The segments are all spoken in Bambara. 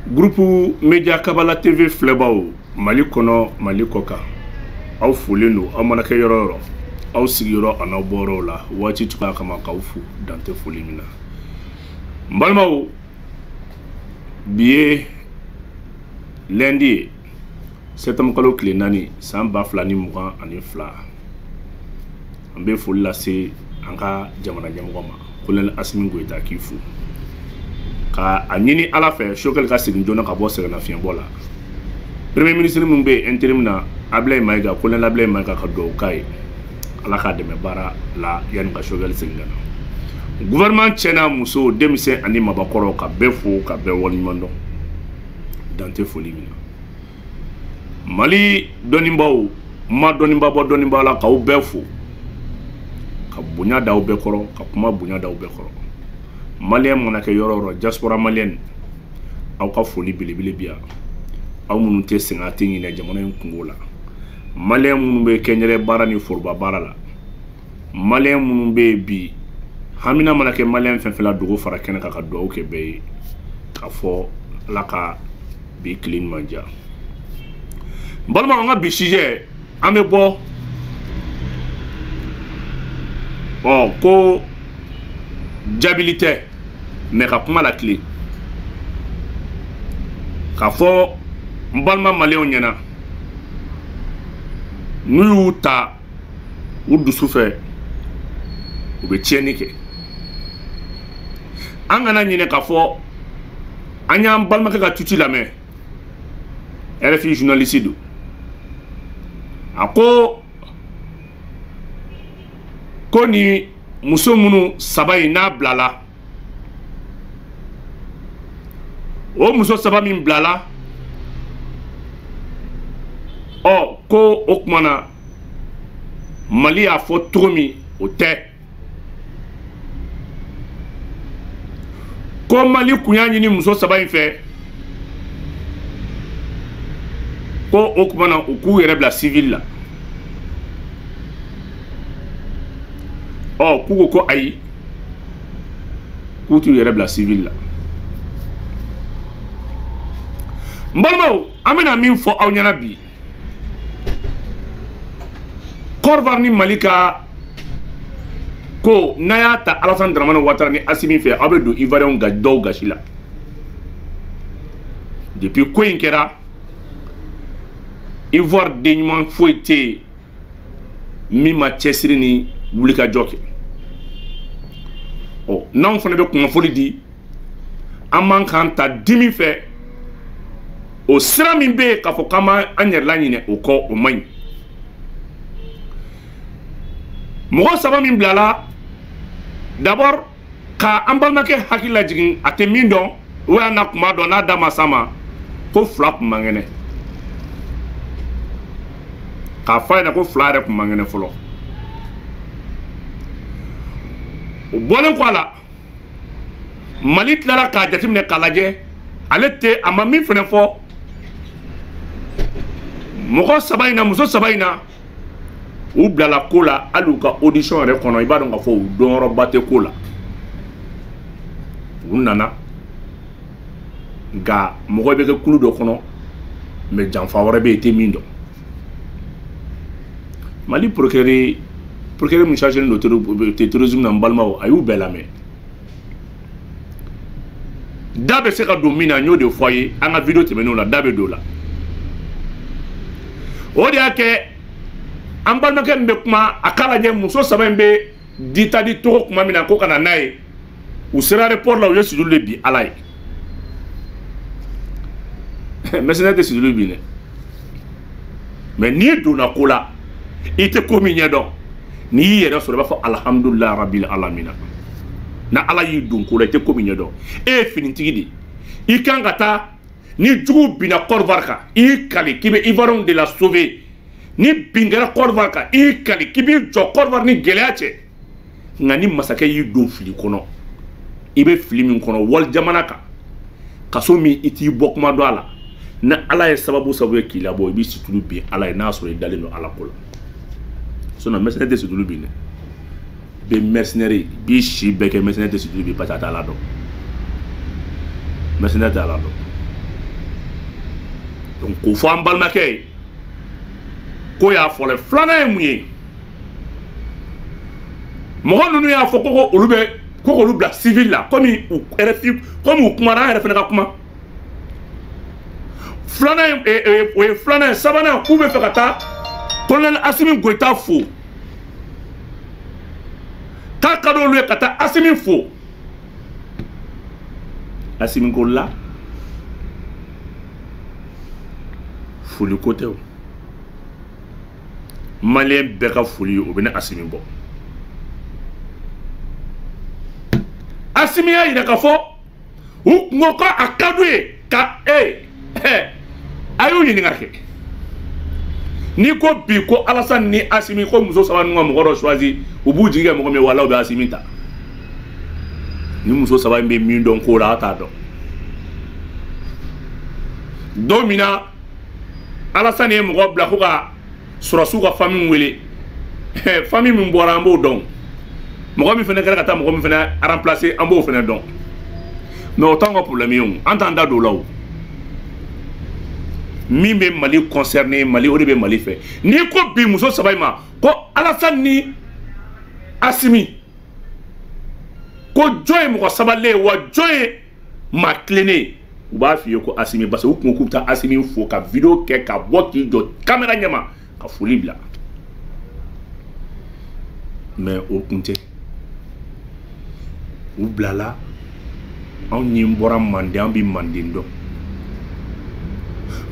Groupe Media Kabala TV Flebao Mali kono Mali koka aw folen do aw mana kɛ yɔrɔ yɔrɔ aw sigiyɔrɔ anaw bɔrɔ la waati tuka kama k'aw fu dante foli mina mbalimaw biye lundi septembre kalo tile 4 san 2022 an bɛ foli lase an ka jamana ɲɛmɔgɔ ma Colonel Assimi Goïta k'i fu ka a ɲini ala fɛ Choguel ka segin joona ka bɔ sɛgɛnnafiɲɛbɔ la Premier ministre mun bɛ intérim na Ablaye Maïga Colonel Ablaye Maïga ka duwawu k'a ye ala k'a dɛmɛ baara la yanni ka Choguel segin ka na gouvernement tiɲɛna muso denmisɛn ani mabakɔrɔ ka bɛɛ fo ka bɛɛ waleɲuman dɔn dante foli mina Mali dɔnnibaw ma dɔnniba bɔ dɔnniba la k'aw bɛɛ fo ka bonya d'aw bɛɛ kɔrɔ ka kuma bonya d'aw bɛɛ kɔrɔ Malien mana kɛ yɔrɔ yɔrɔ diaspora malienne aw ka foli belebele bi yan aw minnu tɛ sɛgɛn a tɛ ɲinɛ jamana in kungo la Malien minnu bɛ kɛɲɛrɛ baara ni foroba baara la Malien minnu bɛ bi hamina mana kɛ Malien fɛn fɛn la dogo fara kɛnɛ kan ka duwawu kɛ bɛɛ ye ka fɔ ala ka bi tile ɲuman diya balima an ka bi sujet an bɛ bɔ ko jabili tɛ mais ka kuma la tile ka fɔ n balima maliyɛnw ɲɛna n'u y'u ta u dusu fɛ u bɛ tiɲɛni kɛ an kana ɲinɛ ka fɔ an y'an balimakɛ ka tuti lamɛn RFI journaliste do a ko ni muso minnu saba in n'a bilala o muso saba min bilala ko o kuma na Mali y'a fɔ cogo min o tɛ ko Mali kun y'a ɲini muso saba in fɛ ko o kuma na u k'u yɛrɛ bila civil la k'u ko ayi k'u t'u yɛrɛ bila civil la n balimaw an bɛna min fɔ aw ɲɛna bi Côte d'Ivoire ni Mali ka ko n'a y'a ta Alassane Dramane Ouattara ni Assimi fɛ aw bɛ don Ivoirien dɔw gasi la depuis ko in kɛra Ivoire denɲuman foyi tɛ yen min ma cɛsiri ni wulikajɔ kɛ n'anw fana bɛ kunnafoni di an man k'an ta dimi fɛ o sira min bɛ yen k'a fɔ k'an b'an yɛrɛ laɲinɛ o kɔ o man ɲi mɔgɔ saba min bilala d'abord ka an balimakɛ hakili lajigin a tɛ min dɔn o y'a na kuma dɔn n'a da ma s'a ma ko fila kun man kɛnɛ k'a fɔ a ɲɛna ko fila yɛrɛ kun man kɛnɛ fɔlɔ o bɔlen kɔ a la Mali tilara k'a jateminɛ k'a lajɛ ale tɛ a ma min fana fɔ mɔgɔ saba in na muso saba in na u bilala ko la hali u ka audition yɛrɛ kɔnɔ i b'a dɔn k'a fɔ u dɔnyɔrɔba tɛ ko la u nana nka mɔgɔ bɛ kɛ kulu dɔ kɔnɔ mais janfa wɛrɛ bɛ yen i tɛ min dɔn Mali procureur min chargé de terrorisme na n balimaw a y'u bɛɛ lamɛn da bɛ se ka don min na n y'o de fɔ a ye an ka video tɛmɛnenw la da bɛ don la o de y'a kɛ an balimakɛ min bɛ kuma a k'a lajɛ muso saba in bɛ dita di togo kuma min na ko ka na n'a ye u sera aéroport la u ye sujuru de bi ala ye mercenaire tɛ sujuru bi dɛ mais n'i donna ko la i tɛ ko min ɲɛdɔn n'i y'i yɛrɛ sɔrɔ i b'a fɔ alhamdulilayi rabbil alamina na ala y'i don ko la i tɛ ko min ɲɛdɔn e ye finitigi de i kan ka taa ni jugu binna Côte d'Ivoire kan i y'i kali k'i bɛ Ivoiriens de la sauver ni bin kɛra Côte d'Ivoire kan i y'i kali k'i b'i jɔ Côte d'Ivoire ni gɛlɛya cɛ nka ni masakɛ y'i don fili kɔnɔ i bɛ fili min kɔnɔ wali jamana kan kaso min i t'i bɔ kuma dɔn a la ni ala ye sababu ye k'i labɔ i b'i situlu bin ala ye n'a sɔrɔ i dalen don ala ko la sinon mercenaire tɛ situlu bin dɛ bɛ mercenaire b'i si bɛɛ kɛ mercenaire tɛ situlu bin parce que a t'a la dɔn mercenaire t'a la dɔn donc ko fo an balmakɛ ko y'a fɔlɔ filanan ye mun ye mɔgɔ ninnu y'a fɔ ko olu bɛ ko k'olu bila civil la komi u kumana an yɛrɛ fana ka kuma filanan o ye filanan ye sabanan k'u bɛ fɛ ka taa colonel Assimi Goïta fo k'a ka d'olu ye ka taa Assimi fo Assimi ko la foli ko tɛ o maliyɛn bɛɛ ka foli o bɛ ne Assimi bɔ Assimi y'a yira k'a fɔ u kungo ko a ka d'u ye ka a y'u ɲininka kɛ n'i ko bi ko Alassane ni Assimi ko muso saba ninnu ka mɔgɔ dɔ choisi u b'u jigi kɛ mɔgɔ min wala u bɛ Assimi ta ni muso saba in bɛ min dɔn ko la a t'a dɔn don min na Alassane ye mɔgɔ bila ko ka sɔrɔsiw ka famille wele famille min bɔra an b'o dɔn mɔgɔ min fana kɛra ka taa mɔgɔ min fana remplacer an b'o fana dɔn mais o t'anw ka problème ye o an t'an da don o la o min bɛ Mali concerné Mali o de bɛ Mali fɛ n'i ko bi muso saba in ma ko Alassane ni Assimi ko jɔn ye mɔgɔ sabalilen ye wa jɔn ye maa tilennen ye u b'a f'i ye ko Assimi parce que u kun ko k'u bɛ taa Assimi fo ka vidéo kɛ ka bɔ k'i jɔ caméra ɲɛma ka foli bila mais o kun tɛ u bilala anw ni bɔra Manden an bɛ Manden dɔn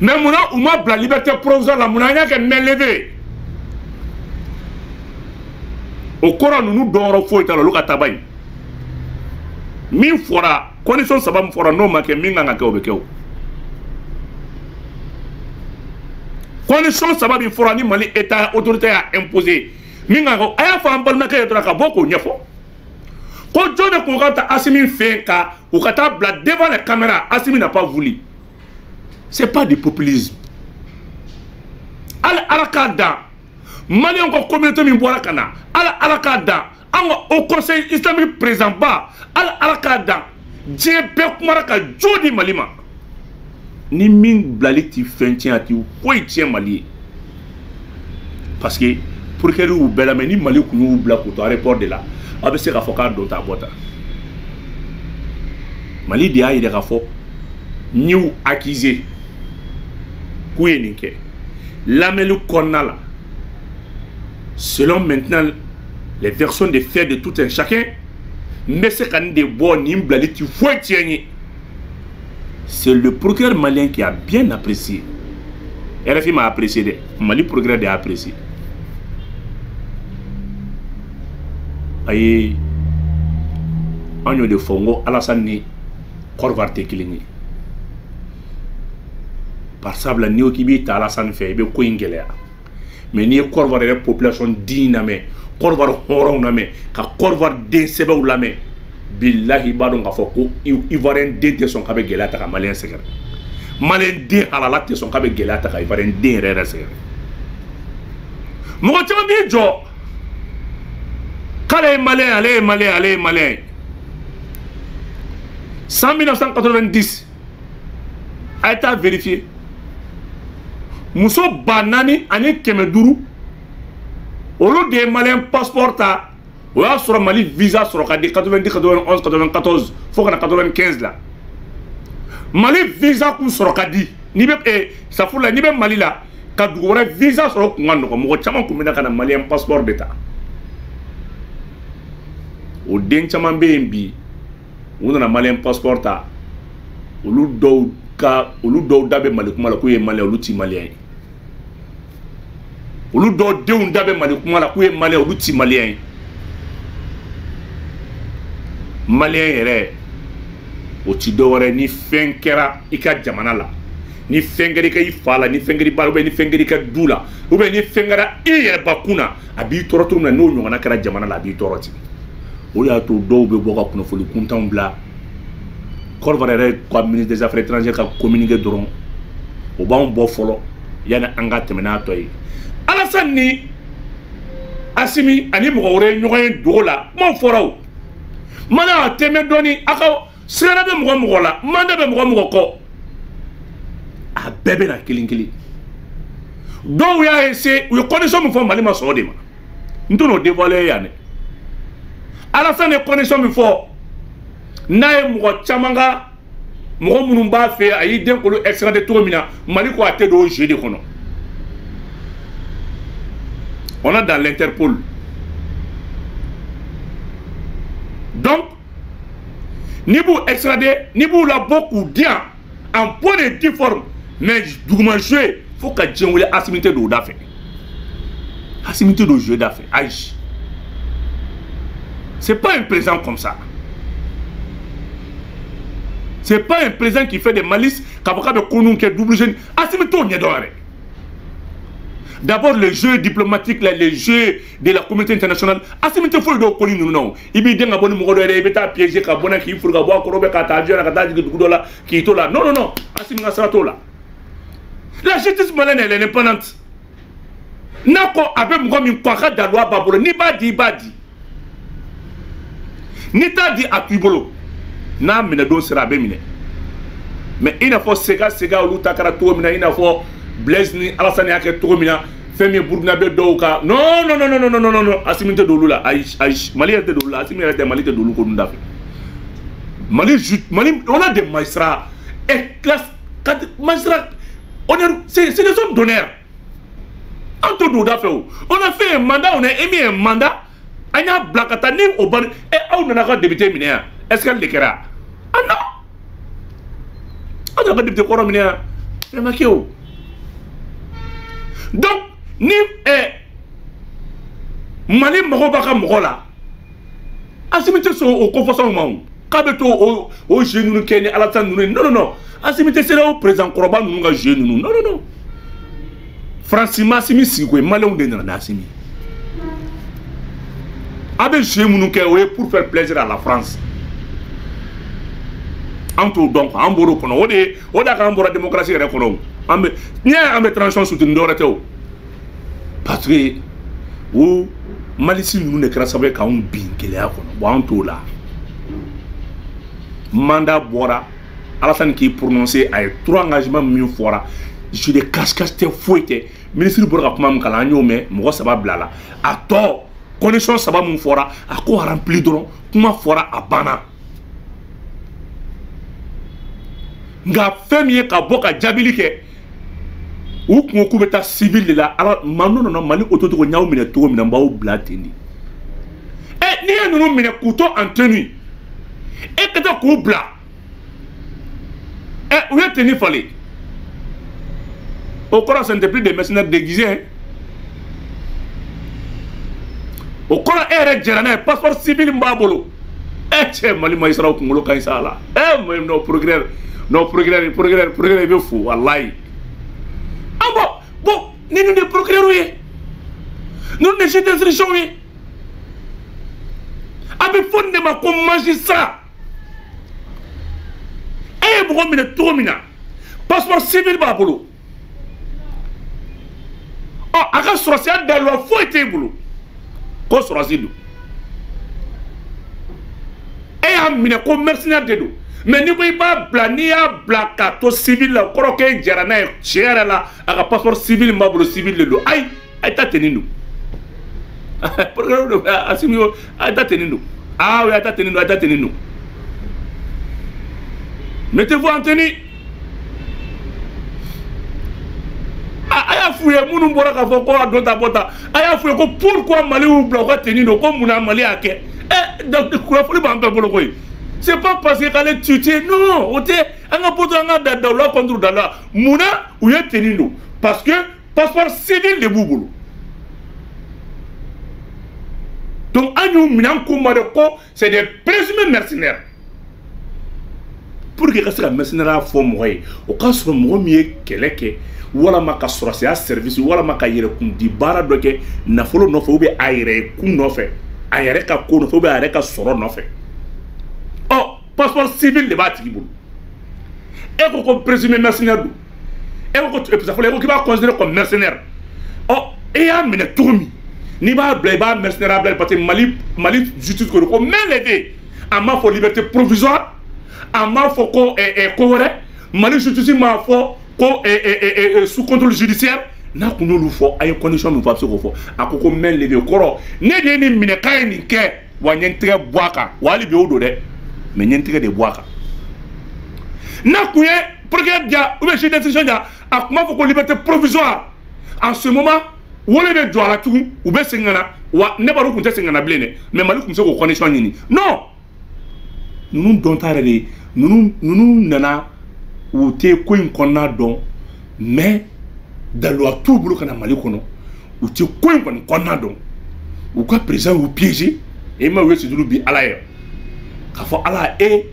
mais munna u ma bila liberté provisoire la munna an y'a kɛ main levée o kɔrɔ ninnu dɔnyɔrɔ foyi t'a la olu ka taaba in min fɔra condition saba min fɔra n'o ma kɛ min kan ka kɛ o bɛ kɛ o condition saba min fɔra ni Mali état autorité y'a imposé min kan ka a y'a fɔ an balimakɛ ye dɔrɔn ka bɔ k'o ɲɛfɔ ko jɔn de ko ka taa Assimi fɛ ka u ka taa bila devant les caméras Assimi n'a pas voulu c'est pas du populisme ala k'a dan maliyɛnw ka communauté min bɔra ka na ala k'a dan an ka au conseil islamique président ba ala k'a dan diɲɛ bɛɛ kumara ka jo di Mali ma ni min bilali ti fɛn tiɲɛ a ti foyi tiɲɛ Mali ye parce que procureur y'u bɛɛ la mais ni Mali kun y'u bila k'u to aéroport de la a bɛ se k'a fɔ k'a don ta a bɔ ta Mali de y'a yira k'a fɔ n y'u accusé k'u ye nin kɛ lamɛnni kɔnɔna la selon maintenant les versions de faits de tout un chacun n bɛ se ka nin de bɔ nin bilali ti foyi tiɲɛ ye c'est le procureur malien qui a bien apprécié RFI m'a apprécié dɛ Mali procureur de a apprécié ayi an y'o de fɔ n ko Alassane ni Kɔrɔwari tɛ kelen ye par sabula n'i ko k'i b'i ta Alassane fɛ i bɛ ko in gɛlɛya mais n'i ye Kɔrɔwari yɛrɛ population digne lamɛn Kɔrɔwari hɔrɔnw lamɛn ka Kɔrɔwari den sɛbɛnw lamɛn billahi i b'a dɔn k'a fɔ ko Ivoirien den tɛ sɔn k'a bɛ gɛlɛya ta ka Malien sɛgɛrɛ Malien den halala tɛ sɔn k'a bɛ gɛlɛya ta ka Ivoirien den yɛrɛ sɛgɛrɛ mɔgɔ caman b'i jɔ k'ale ye Malien ale ye Malien ale ye Malien san 1990 a ye taa vérifier muso 4,000 ani 500 olu de ye Malien passeport ta o y'a sɔrɔ Mali visa sɔrɔ ka di 90 91 94 fo ka na 95 la Mali visa kun sɔrɔ ka di n'i bɛ safurula n'i bɛ Mali la ka dugu wɛrɛ visa sɔrɔ kun ka nɔgɔn mɔgɔ caman kun bɛ na ka na Malien passeport de ta o den caman bɛ yen bi u nana Malien passeport ta olu dɔw da bɛ Mali kuma la k'u ye Malien olu ti Malien ye olu dɔw denw da bɛ Mali kuma la k'u ye Malien olu ti Malien ye Malien yɛrɛ o ti dɔ wɛrɛ ni fɛn kɛra i ka jamana la ni fɛn kɛra i ka i fa la ni fɛn kɛra i ba la ni fɛn kɛra i ka du la ni fɛn kɛra i yɛrɛ bakun na a b'i tɔɔrɔ cogo min na n'o ɲɔgɔnna kɛra jamana la a b'i tɔɔrɔ ten o de y'a to dɔw bɛ bɔ ka kunnafoni kuntanw bila Kɔrɔwari yɛrɛ ka ministre des affaires étrangères ka communiqué dɔrɔn o b'anw bɔ fɔlɔ yanni an ka tɛmɛ n'a tɔ ye Alassane ni Assimi ani mɔgɔ wɛrɛ ye ɲɔgɔn ye dogo la kumaw fɔra o mana a tɛmɛ dɔɔni a ka sira bɛ mɔgɔ la manda bɛ mɔgɔ kɔ a bɛɛ bɛ na kelen kelen dɔw y'a essayer u ye condition min fɔ Mali ma sɔn o de ma n tɛ n'o dévoiler yan dɛ Alassane ye condition min fɔ n'a ye mɔgɔ caman ka mɔgɔ minnu b'a fɛ a y'i den kolo extradé cogo min na Mali ko a tɛ don o jeu de kɔnɔ on est dans l'Interpol donc ni b'u extradé ni b'u labɔ k'u di yan en bonne et due forme mais duguma joué faut ka diɲɛ wele Assimi tɛ don o da fɛ Assimi tɛ don joué da fɛ ayi c'est pas un président comme ça c'est pas un président qui fait des malices k'a fɔ k'a bɛ ko ninnu kɛ double jeu Assimi t'o ɲɛdɔn yɛrɛ d'abord les jeux diplomatiques là, les jeux de la communauté internationale Assimi tɛ foyi dɔn ko ninnu na i b'i den ka bɔ ni mɔgɔ dɔ yɛrɛ i bɛ taa piéger ka bɔ n'a k'i furu ka bɔ a kɔrɔ bɛ ka taa avion na ka taa jigin dugu dɔ la k'i to la non non non Assimi ka sira t'o la la justice malienne elle est indépendante n'a ko a bɛ mɔgɔ min kɔ a ka da loi b'a bolo n'i b'a di i b'a di n'i t'a di a to i bolo n'a minɛ don sera a bɛ minɛ mais i n'a fɔ Sega olu ta kɛra cogo min na i n'a fɔ Blaise ni Alassane y'a kɛ cogo min na fɛn min Burkina bɛ dɔw kan non non non non non non non Assimi tɛ don olu la ayi ayi Mali yɛrɛ tɛ don olu la Assimi yɛrɛ tɛ Mali tɛ don olu ko ninnu da fɛ Mali on a des magistrats et classe magistrats honneur c'est des hommes d'honneur an tɛ don o da fɛ o on a fait un mandat on a émis un mandat an y'a bila ka taa ni o ban aw nana ka député minɛ yan est-ce qu'elle le kɛra ah non aw nana ka député kɔrɔ minɛ yan c'est ma kɛ o donc ni Mali mɔgɔ b'a ka mɔgɔ la Assimi tɛ sɔn o kɔfɔsɔnw ma o k'a bɛ to o jeu ninnu kɛ ni Alassane ninnu non non non Assimi tɛ sera o président kɔrɔba ninnu ka jeu ninnu non non non franchement Assimi sigi ko ye maliyɛnw de nana n'Assimi a bɛ jeu minnu kɛ o ye pour faire plaisir à la France an t'o dɔn quoi an bɔr'o kɔnɔ o de y'a k'an bɔra démocratie yɛrɛ kɔnɔ an bɛ n'i y'a ye an bɛ transition soutenir dɔwɛrɛ tɛ o parce que o malisi ninnu de kɛra sababu ye k'anw bin gɛlɛya kɔnɔ bon an t'o la mandat bɔra Alassane k'i prononcer a ye 3 engagements min fɔra je de cache-cache tɛ foyi tɛ ministre bɔra ka kuma min kalan an y'o mɛn mɔgɔ 3 bila la a tɔ condition 3 min fɔra a ko rempli dɔrɔn kuma fɔra a banna nka fɛn min ye ka bɔ ka jaabili kɛ u kungo k'u bɛ taa civil de la ala non non Mali otocogo n y'aw minɛ cogo min na n b'aw bila ten de n'i ye ninnu minɛ k'u to en tenue ka taa k'u bila u ye tenue falen o kɔrɔ ce n'était plus des mercenaires déguisés o kɔrɔ e yɛrɛ jɛra n'a ye passeport civil min b'a bolo cɛ Mali magistrat kunkolo ka ɲi sa la non progrès i bɛ fo walayi ah bon ni ninnu de procureur ye ninnu de chef d'instruction ye a bɛ fɔ nin de ma ko magistrat e ye mɔgɔ minɛ cogo min na passeport civil b'a bolo a ka sɔrɔsiya dalila foyi t'e bolo ko sɔrɔsi don e y'a minɛ ko mercenaire de don mais ni ko i b'a bila n'i y'a bila k'a to civil la o kɔrɔ k'e jɛra n'a ye tiɲɛ yɛrɛ la a ka passeport civil b'a bolo civil de don ayi a ye taa tenue don procureur don Assimi a ye taa tenue don ah oui a ye taa tenue don a ye taa tenue don mettez-vous en tenue a y'a f'u ye minnu bɔra k'a fɔ ko a dɔ ta bɔ ta a y'a f'u ye ko pourquoi Mali y'u bila u ka tenue don ko munna Mali y'a kɛ donc kunnafoni b'an bɛɛ bolo koyi c'est pas parce que k'ale tuté non o tɛ an ka bɔtɔ an ka da dawula contre dawula munna u ye tenue don parce que passeport civil de b'u bolo donc an y'u minɛ an ko ma de ko c'est des présumés mercenaires pour que ka se ka mercenaire fɔ mɔgɔ ye o k'a sɔrɔ mɔgɔ min ye kɛlɛ kɛ walama ka sɔrɔsiya service walama ka yɛrɛkundi baara dɔ kɛ nafolo nɔfɛ ou bien a yɛrɛ kun nɔfɛ a yɛrɛ ka ko nɔfɛ ou bien a yɛrɛ ka sɔrɔ nɔfɛ passeport civil de b'a tigi bolo e ko ko présumé mercenaire don e ko k'i b'a considéré comme mercenaire e y'a minɛ cogo min n'i b'a bila i b'a mercenaire bila parce que Mali justice ko main levée a m'a fɔ liberté provisoire a m'a fɔ ko ko wɛrɛ Mali justice m'a fɔ sous contrôle judiciaire n'a qu'on nous faut à une condition nous pas ce qu'on fait à qu'on mène les vieux corps ne de ni mine kai ni ke wa nyentre boaka wali bi odo de mais nyentre de boaka n'a qu'on pour que dia ou bien j'ai décision dia à comment faut qu'on liberté provisoire en ce moment wole de doit la tout ou be singana wa ne ba ko singana blene mais mali comme ça ko condition ni non nous don taré nous nana ou te ko in konna don mais dans le tout boulot kana mali kono ou te ko in konna don ou quoi président ou piégé et ma wesi dulu bi ala yo ka fo ala e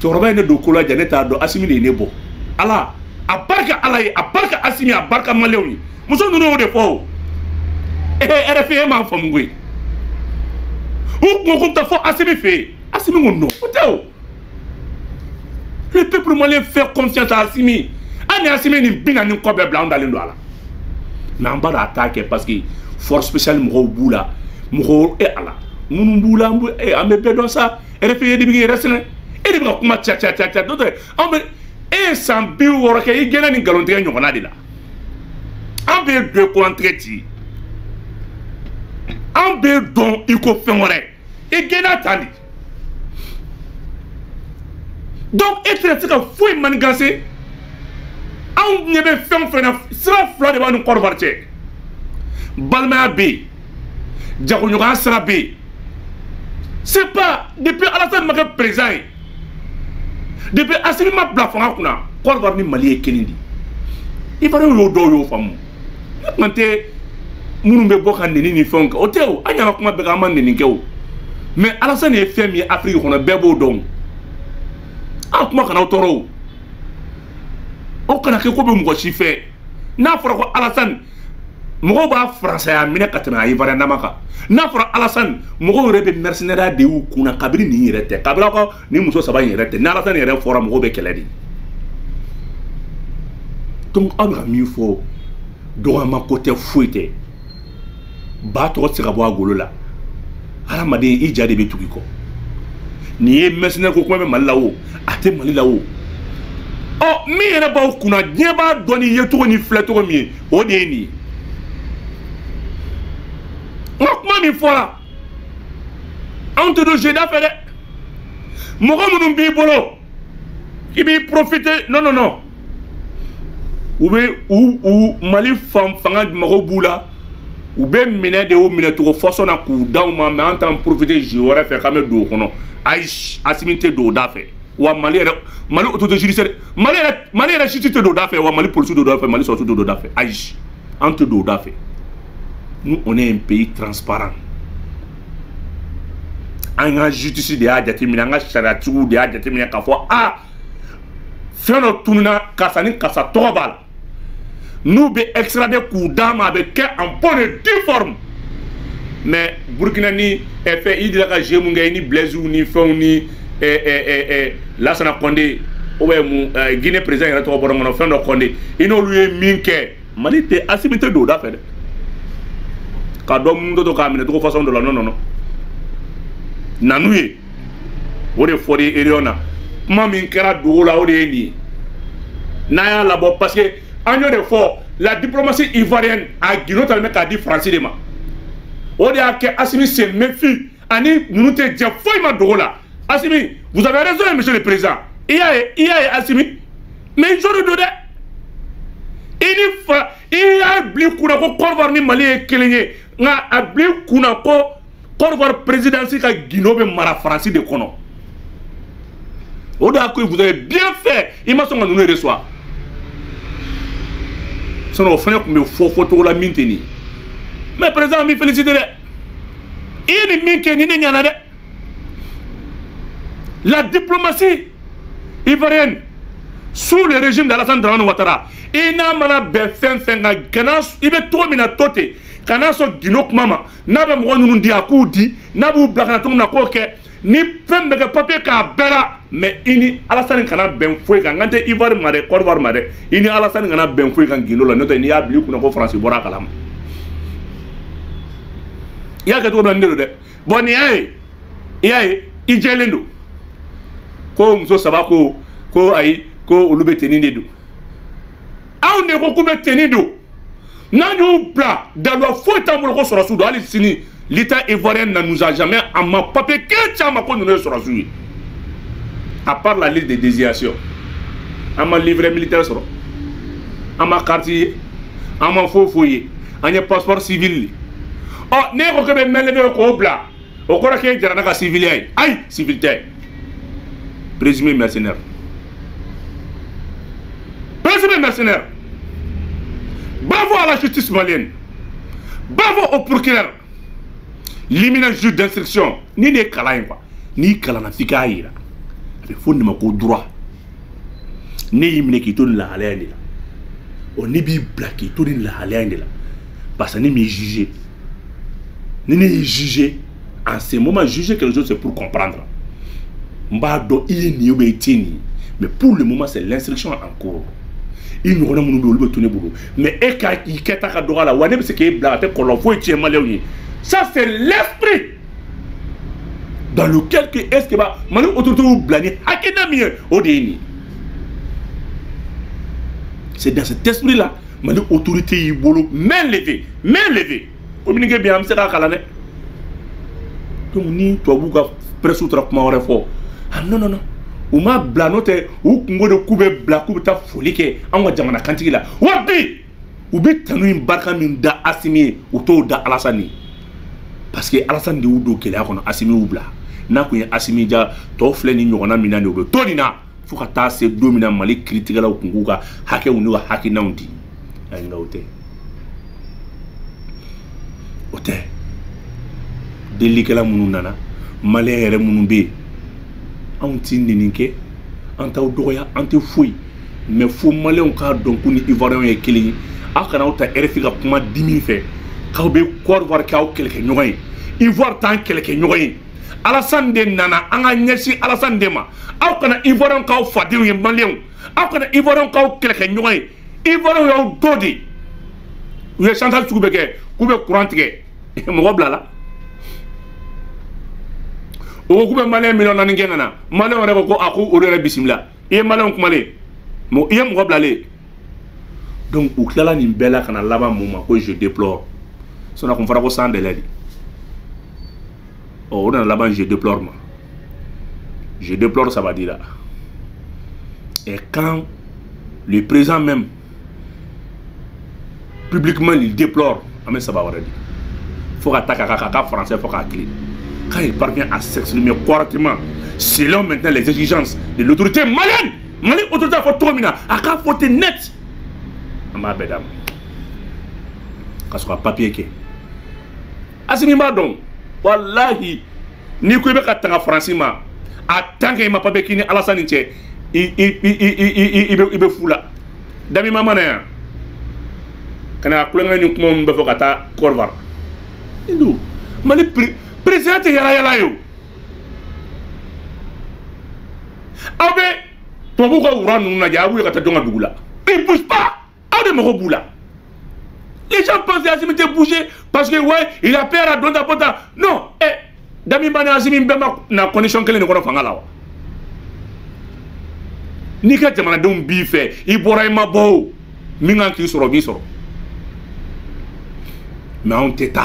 toroba ne do ko la janeta do asimi ne bo ala abarka ala e abarka asimi abarka malewi muso nunu de fo RFA ma fam ngui ou ko ta fo asimi fe asimi ngono otao le peuple malien fait confiance à Assimi. Assimi ni bina ni kobe blanc dans l'indouala. Mais on va attaquer parce que force spéciale mou boula, mou et ala. Mou boula et à me pédon ça. Et refait des billets restés. Et des bras comme tcha. D'autres, on veut et sans bio ou qu'il y a une galanterie on a dit là. On veut deux contrats. On veut donc il faut faire et gagner tandi. Donc, et c'est que fouille manigancé, on n'y avait fait sera flot devant nous corps vartier. Balma B, Djakounyoga sera B. C'est pas depuis Alassane Maka présent, depuis Assimi ma plafond à Kuna, corps varni Mali et Kennedy. Il fallait le dos au femme. Maintenant, nous ne pouvons pas ni funk. Au théo, il y a un peu de gamin de Nikeo. Mais Alassane est fermé Afrique, on a bébo donc. Ah, comment on a autoro? On a quelque chose de fait. N'a pas Alassane. Moi, français à Mina Katana, Ivoire Namaka. N'a pas Alassane. Moi, rebe mercenaire de ou kuna kabri ni rete. Kabra ko ni muso saba ni rete. Na Alassane yere fora mo be keledi. Donc, on a mis fo do ma côté fouité. Ba to sira bo agolo la. Ala made ija de betuki ko. Ni mercenaire ko ko me malawo. Ate mali là-haut. Oh, mais il n'y a pas de kuna, n'y a pas de donner yeto ni fleto mi. O de ni. Comment mi fola? On te doit j'ai d'affaire. Moko moun bi bolo. Qui bi profiter? Non. Ou mali fam fanga moko boula. Ou ben mine de ou mine to façon na ku daw ma mais en temps profiter j'aurais fait comme do kono. Aish, asimite do d'affaire. Ou Mali autorité judiciaire Mali la justice de d'affaires ou Mali police de d'affaires Mali sorti de d'affaires aïe entre de d'affaires nous on est un pays transparent en justice de adjatimina nga charatu de adjatimina ka fo ah feno tunna kasani kasa tobal nous be extrader coup d'âme avec en bonne et due forme mais Burkina ni fait il dit que j'ai mon gars ni Blaise ou ni fond ni là ça n'a condé ou Guinée président il a trop bon on fait de condé il nous lui minke Mali te asimité d'eau d'affaire quand dom do kamine de façon de la non nanouye o de fori eriona mami kera do la o de ni na ya labo parce que agno de fort la diplomatie ivoirienne a Guinée tellement qu'a dit français de ma o de a que Assimi se méfie ani nous te dia foi ma do la Assimi, vous avez raison, monsieur le président. Il y a Assimi. Mais je le donne. Il y a blé kuna ko korvar ni Mali e kelenye. Nga a blé kuna ko korvar présidentiel ka Guinée be mara français de kono. Oda ko vous avez bien fait. Il m'a songa nous reçoit. Sono fane ko me fo photo la minteni. Mais président mi félicite. Il ni minke ni nyana de. La diplomatie ivoirienne sous le régime d'Alassane Ouattara, il n'a pas de fin il est trop minatoté. Kana so Guinée mama, n'a pas moi nous dit à Koudi, n'a pas blagué na koke, ni femme de papier ka bela, mais ini Alassane kana ben foué quand ngante Ivoire mare, Côte d'Ivoire mare, ini Alassane kana ben foué quand Guinée la note ni a bliu kuna ko France bora kalam. Ya ka to do ndelo de. Bon yae ijelendo. Ko muso saba ko ayi ko olube teninde do on ne recouvre tenido. N'ayons plat, dans le faux temps sur la soude, l'État ivoirien ne nous a jamais en ma papier qu'un tiers qu'on nous sur la soude. À part la liste de désignation, à ma livret militaire sur à ma quartier, à ma faux foyer, à mon passeport civil. Oh, n'est pas que me lever au plat. Au cours qu'il y a un civil, aïe, civilité. Présumé mercenaire. Présumé mercenaire. Bravo à la justice malienne. Bravo au procureur. L'éminent juge d'instruction. Ni ne kalain quoi. Ni kalana fikaïra. Il faut ne m'accorde droit. Ni imne qui tourne la haleine là. On est bien black qui tourne la haleine là. Parce que ni me juger. Ni ne juger. En ce moment, juger quelque chose c'est pour comprendre. Mbado il n'y mais pour le moment c'est l'instruction en cours. Il nous a mais il ça c'est l'esprit dans lequel est-ce que va c'est dans cet esprit là que l'autorité main levée communiquer bien c'est donc ni toi vous presque traitement fort ah non ou ma blanote ou ngo de kube bla kube ta folike anwa jamana kantigi la wabi ou be tanu barka min da Assimi ou to da Alassane parce que Alassane de udo kele akono Assimi ou bla na ko Assimi ja to fle ni nyona mina ne to dina fu ka ta se domina Mali critique la kungu ka hake unu ka haki naundi ay ngawte ote delikela munu nana malere munu be on t'indique, on t'a odoya, on te fouille, mais faut malin on a donc une ivoirien et killing. A quand on t'a érifika comment 10 000 fait, quand on quoi voir quelqu'un noyé, ivoire tant quelqu'un noyé. Alassane de nana, on a niesi Alassane de ma. A quand ivoirien quand fadi ou malin, a quand ivoirien quand quelqu'un noyé, ivoirien ou dodi. Ou est chantal tu coube courant tige, mon blala. O ko be malin million nan ngena malin re ko aku o re bismillah e malin ko malin mo e mo blale donc o klala ni bela kana laba moment ko je déplore sona ko fara ko sans délai o on laba je déplore moi je déplore ça va dire là et quand le président même publiquement il déplore mais ça va dire faut attaquer à français faut clé. Quand il parvient à s'exprimer correctement, selon maintenant les exigences de l'autorité malienne, Mali autorité a fait terminer, a qu'à voter net. Ma bédame, quand ce papier qui, Assimi Madon, wallahi, ni quoi be katanga francima, attends qu'il m'a pas béquiné Alassane Tché, il be fou là. Dami maman hein, quand a plein de nous comme be fokata korvar, nous, Mali président yala yo abe to bu ko uran na jabu ka ta donga dugula il bouge pas ade mo boula les gens pensent à Assimi de bouger parce que ouais il a peur à donner pota non dami bana Assimi mbema na condition kele ne ko fa ngala ni ka jamana dum bi fe i boray ma bo mi ngan ki soro bi soro mais on teta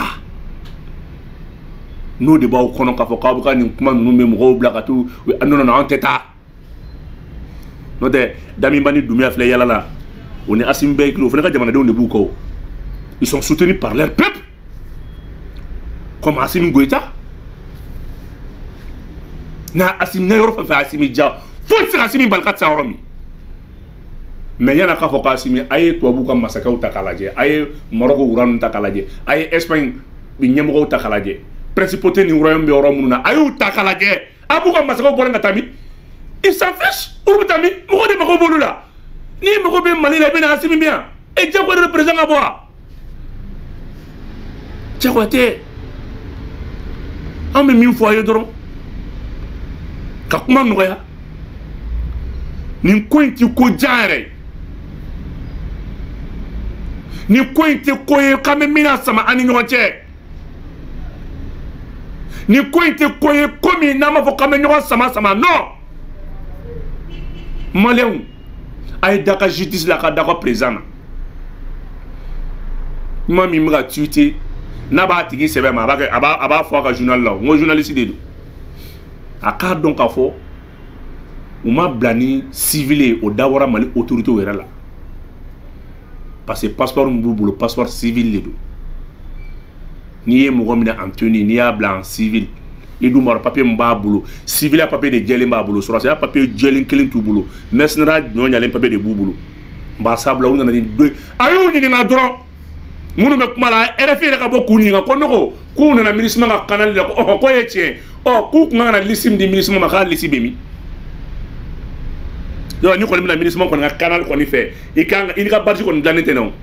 nous de bas kono ka foka buka ni kuma nous même ro blaka tout non en tête no de dami bani dumia fle yala la on est Assimi Bey kilo fle ka jamana de on de buko ils sont soutenus par leur peuple comme Assimi Goïta na Assimi na yoro fa Assimi dia faut se Assimi balkat sa oromi mais yana ka foka Assimi aye to buka masaka utakalaje aye Morocco uran utakalaje aye Espagne bi nyemgo utakalaje principauté ni royaume be romuna ayu takalaje abuka masako bolenga tami il s'en fiche urutami mo de mako bolula ni mako be Mali la be na Assimi bien et je ko représenter à boire tchakwate ame mi foyer doron ka kuma noya ni kointi ko jare ni kointi ko e kame mina sama ani nyoche ni kointi ko e komi na ma fo kame nyoche sama non malien ay daka justice la ka daka président moi mi m'a tuité n'a ba tigi sebe ma aba fo ka journal là mo journaliste de aka donc a fo ou ma blani civil au dawara mali autorité wera là parce que passeport mbubu le passeport civil le do ni mo gomina Anthony ni ya blanc civil il doit avoir papier mbabulu civil a papier de gelin mbabulu sur ça papier gelin kelin tout boulot mercenaire non y a papier de boulot mba sabla on a dit ayo ni na dron munu me kuma la RFI ka boku ni ko noko ku na ministre ma kanal la ko yetien o ku ngana lisim di ministre ma ka lisi bemi yo ni ko na ministre ma ko na kanal ko ni fait i ka barji ko danete non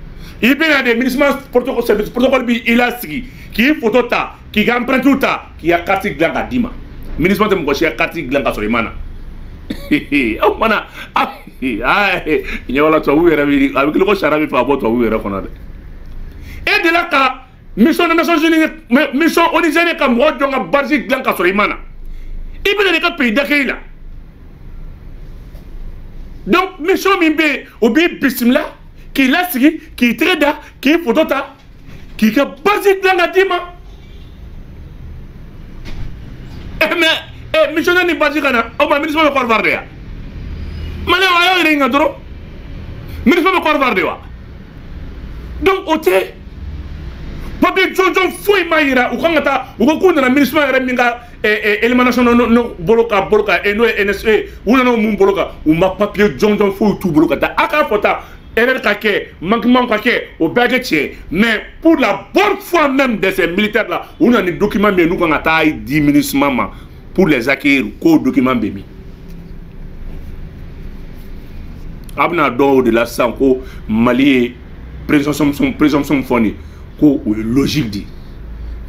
il peut y avoir des ministres protocole service protocole bi il a sigi qui photo ta qui empreinte tout ta qui a carte glanka dima ministre de mo cher carte glanka solimana oh mana ah il y a wala to wera bi avec le ko charabi fa bo to wera kono de et de là ka mission des Nations Unies mission onisienne ka mo jonga barji glanka solimana il peut être pays d'accueil là donc mission mimbe obi bismillah qui l'a sigi, qui traite, qui photo ta, qui a basé dans la dima. Mais, missionnaire ni basé kana, on va ministre me corvarde ya. Malé wa yo ringa doro. Ministre me corvarde wa. Donc ote papier jojo foi maira, ou kangata, ou ko na ministre ma minga élimination no boloka et no NSE, ou no mum boloka, ou ma papier jojo foi tout boloka ta aka fota. Erreur kake, manquement kake, au baguette, mais pour la bonne foi même de ces militaires là, on a des documents mais nous quand on a taille 10 minutes maman pour les acquérir, quoi documents bémi. Abna do de la sang ko Mali présomption fournie, ko logique dit.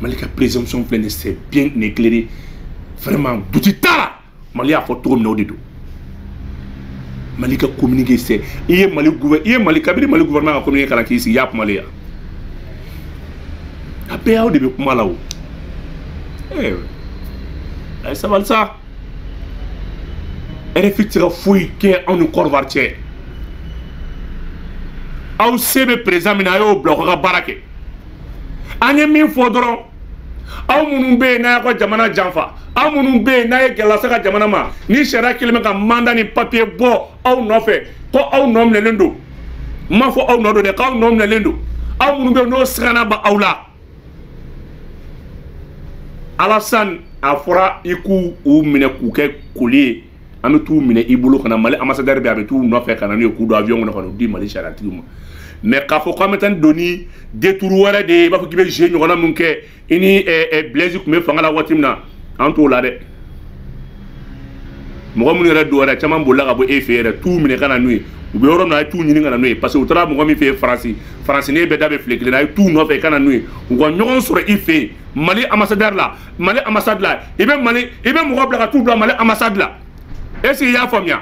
Mali ka présomption pleine c'est bien éclairé, vraiment boutita. Mali a fait trop de dos. Mali ka communiquer c'est il est Mali kabiri Mali gouvernement a communiqué kala ki ici yap Mali ya après au début kuma là ça va ça RFI tira fouille que on nous corvartier au sebe présent mina yo bloc ka barake anye min fodron aw munun be na ko jamana janfa aw munun be na ye gela saka jamana ma ni shara kilime ka manda ni papier bo aw no fe ko aw nom le lendo ma fo aw no do de ka aw nom le lendo aw munun be no srana ba awla Alassane afora iku ou mine ku ke collier am tout mine ibulu kana Mali ambassadeur be am tout no fe kana ni ku do avion no di Mali shara tiguma mais ka fo ko metan doni détour wara de ba fo gibe je nyona munke ini blaise ku me fangala watimna anto la de mo mo ni redo wara chama bolla ka bo e fere tout mine kana nuit ou be oro na tout nyini kana nuit parce que utara mo mi fe France ne be dabe flekle na tout no fe kana nuit ou ko nyon sur ife Mali ambassadeur là Mali ambassade là e be Mali e be mo ko blaka tout bla Mali ambassade là est-ce qu'il y a famia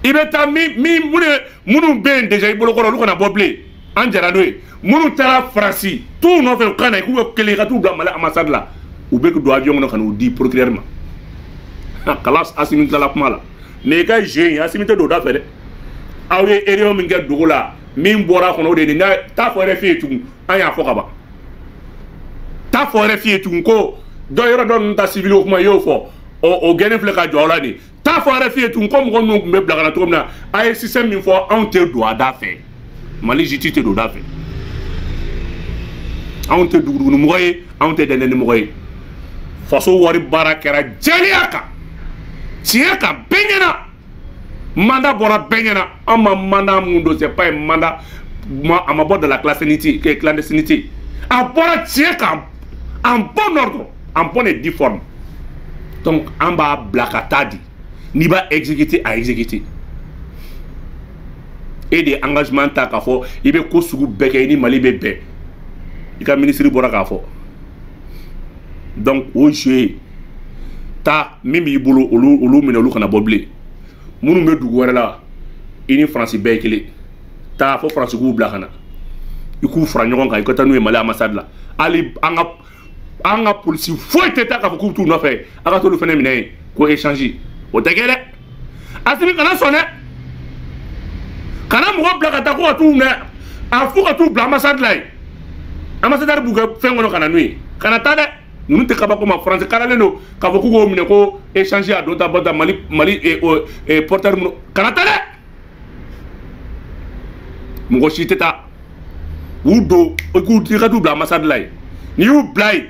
ibeta mi munu ben déjà ibolo ko lu kana boblé en jaranoy munu tara France tout no fe kana ku ko kele ka tout bla Mali ambassade là ou be ko do avion no kana di procureur kalas asimi tala kuma la mais ka je asimi te do da fere awe ere mi nge dogola min bora kono de na ta fore fi tu anya fo kaba ta fore fi tu ko do yoro don ta civil kuma yo fo o gene fle ka jola ni ta fore fi tu ko mo no me blaga na to na ay système min fo on te do da fe Mali jiti te do da fe on te du no moye on te denen moye faso wari bara kera jeliaka tieka benyana manda bora benyana ama manda mundo c'est pas un mandat moi à ma bord de la clandestinité à bora tieka en bon ordre en bonne et due forme donc en bas blakatadi ni ba exécuter à exécuter et des engagements ta ka fo ibe ko sugu beke ni Mali bebe ika ministre bora ka fo donc au jeu ta mimi bolo olu mena olu kana boblé munu me dugu wala la ini France bekele ta fo France ku bla kana iku fra nyogon ka ikota nu Mali ambassade la ali anga police foi teta ka ko tout no fait aka to lu fene minay ko échanger o tegele Assimi kana sonné kana mo bla ka ta ko tu ne a fu ka tu bla ambassade lay ambassadeur bu ga fengono kana nui kana ta de nous te kaba ko ma France kana leno ka ko ko mine ko échanger à dota bada Mali et porteur kana ta de mo chité ta wudo ko ti ka tu bla ambassade lay ni u blay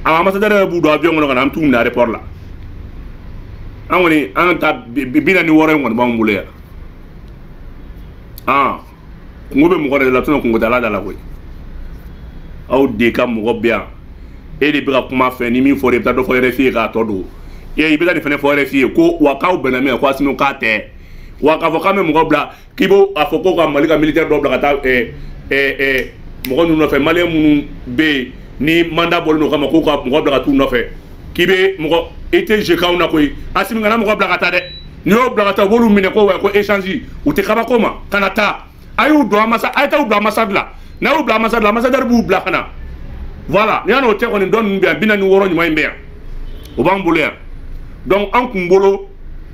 ambassadeur bu do avion ngono kana am tu na aéroport la angoni anta bina ni woro ngon ba mbule ngobe mo ko de la tuna ko ngodala dala koy aw de kam mo bia e de bira kuma fe ni mi fo de do fo refi ka to do e ibida ni fene fo refi ko wa ka u bename ko asinu ka te wa ka fo kam mo bla kibo afoko ko malika militaire do bla ka ta mo ko no fe male munu be ni mandat bol no kama ko mo bla ka tu no fe kibe mo ko ete je ka una koy asimi ngana mo bla ka ta de ni o bla ka ta bolu mine ko wa ko échange ou te kaba koma kanata ayu do amasa ayta u do ambassade la na u bla ambassade la ambassadeur bu bla kana voilà ni ano te ko ni don mbia bina ni woro ni may mbia o ba mbule donc an kumbolo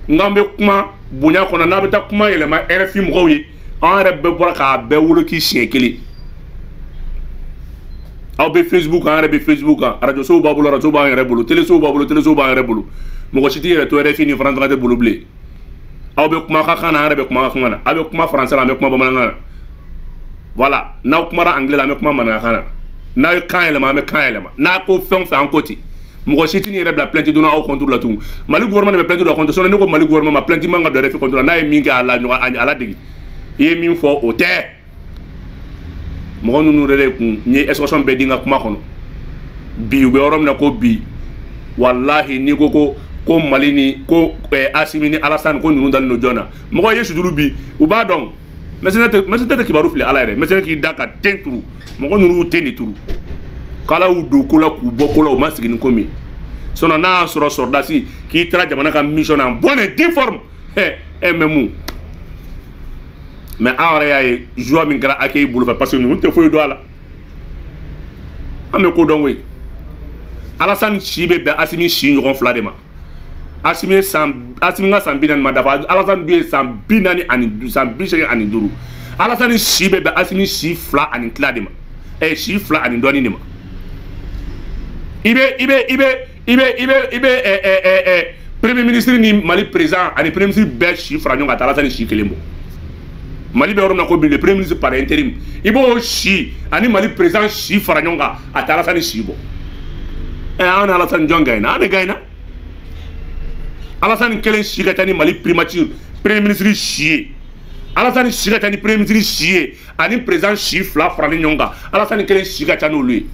ngambe kuma bunya ko na beta kuma elema RFI mo wi en rebe bora ka be wolo ki shekeli aw be Facebook en rebe Facebook radio so ba bolo radio ba en rebulu télé so ba en rebulu mo ko chiti re to RFI ni France radio bulu blé aw be kuma ka kana rebe kuma ka kana abe kuma français la me kuma bamananga voilà na kuma ra anglais la me kuma mananga kana na kan elema me kan elema na ko fen fa en côté mo ko chiti ni rebe la plainte dona au contre la tout Mali gouvernement me plainte do contre son ne ko Mali gouvernement ma plainte manga do RFI contre na e minga ala digi e min fo o te mo nunu rele ku ni expression be dinga kuma kono bi be orom na ko bi wallahi ni ko Mali ni ko Assimi ni Alassane ko nunu dal no jona mo ko yesu duru bi u ba don mesete kibaru fili ala re mesete ki daka tenturu mo ko nunu teni turu kala u do ko la ku boko la o masigini komi sono na soro sordasi ki tra jamana ka mission en bonne difforme memu mais awre yaay joie min gra akay bulu fa parce que nous te foy do ala ame ko don we Alassane Chibe be Assimi shi ngon fladema Assimi nga sambinan madafa Alassane bi sambinani ani sambishe ani duru Alassane Chibe be Assimi shi fla ani kladema shi fla ani doni nima ibe premier ministre ni Mali président ani premier ministre be shi fra nyonga Alassane shi kelembo Mali be orona ko bi le premier ministre par intérim ibo shi ani Mali président shi fra nyonga Alassane shi bo ana Alassane jonga ina ane gaina Alassane kelen shi gatani Mali primature premier ministre shi Alassane shi gatani premier ministre shi ani président shi fla fra nyonga Alassane kelen shi gatani lui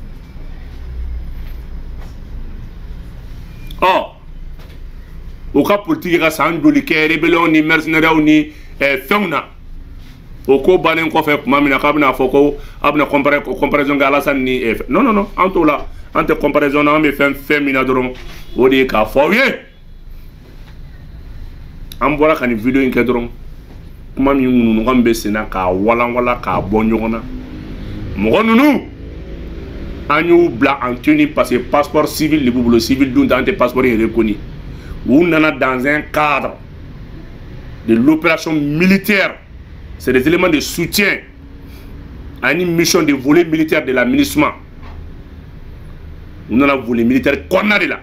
au cas politique ka san doli ke rebellion ni mercenaires ni fengna o ko banen ko fe kuma mina ka bina foko abna comparaison ga Alassane ni non en tout là entre comparaison na me fem mina doron o de ka foye am bora kan video in ke doron kuma mi ngunu ngambe sena ka wala ka bonyona mo nunu anyu bla en tenue parce que passeport civil le boulot civil dont un passeport est reconnu. On en a dans un cadre de l'opération militaire. C'est des éléments de soutien à une mission de volet militaire de l'administration. On en a volet militaire qu'on a de là.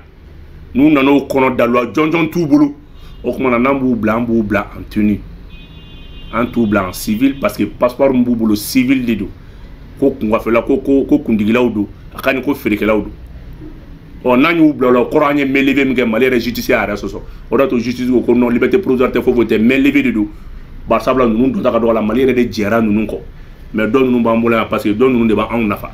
Nous on en a au cono d'aloi John tout boulot. On a un blanc en tenue. Un tout blanc civil parce que passeport boulot civil de dos. Ko kunga fela ko kundigila udo akani ko ferikela udo on nanyu blolo koranye melevé mge malere judiciaire soso odato justice ko non liberté provisoire te faut voter melevé de do ba sabla nunu do taka do la malere de jera nunu ko mais don nunu ba mbola parce que don nunu de ba an nafa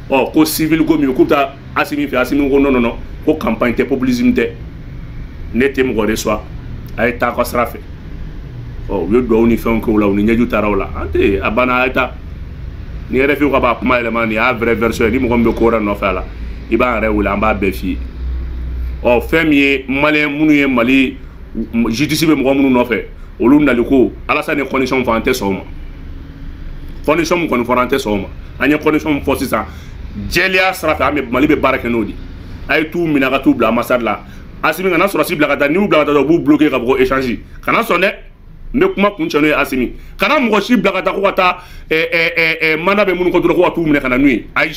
ko civil go mi ko ta Assimi fi Assimi ko non ko campagne te populisme te nete mo de soi ay ta ko srafe we do ni fon ko la ni nyaju tarawla ante abana ayta ni refi ko ba kuma élément ni a vraie version ni mo gombe ko ran no fala iba rewula amba be fi femier malien munu ye Mali justice be mo munu no fe olu ndali ko Alassane condition fante soma condition ko forante soma anya condition force ça jelia srafa me Mali be barake nodi ay tout minaka tout bla ambassade la Assimi kana sorasi bila kata ni u bila kata bu bloquer ka bɔ échanger kana sonne me kuma kun cɛno ye Assimi kana mɔgɔ si bila kata ko ka taa mana bɛ minnu kɔtɔ ko ka t'u minɛ kana n'u ye ayi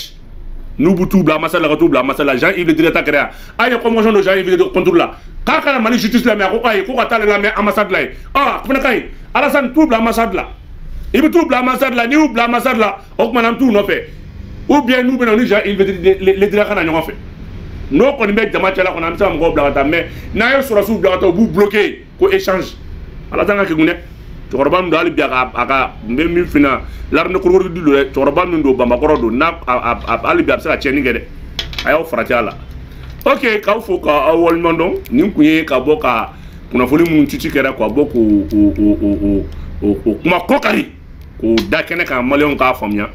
n'u bu t'u bila masala ka t'u bila masala Jean-Yves Le Directeur kɛrɛ a ye convention de Jean-Yves Le contre la k'a kana Mali justice la mais ko ayi ko ka taa la mais ambassade la ye fana ka ɲi Alassane t'u bila ambassade la i bɛ t'u bila ambassade la n'i y'u bila ambassade la o kumana n t'u nɔfɛ ou bien n'u bɛna ni Jean-Yves Le Directeur ka na ɲɔgɔn fɛ n'o kɔni bɛ jama cɛla kɔnɔ an bɛ se ka mɔgɔw bila ka taa mais n'a ye sɔrɔsiw bila ka taa u b'u bloquer ko échange Alassane ka kɛgun dɛ cɛkɔrɔba min don hali bi a ka n bɛ min f'i ɲɛna l'armée korokoro di don dɛ cɛkɔrɔba min don Bamakɔrɔ don n'a hali bi a bɛ se ka tiɲɛni kɛ dɛ a y'aw farati a la ok k'aw fo k'aw waleɲuman dɔn nin kun ye ka bɔ ka kunnafoni minnu cici kɛra ka bɔ k'o kuma kɔkari k'o da kɛnɛ kan maliyɛnw k'a faamuya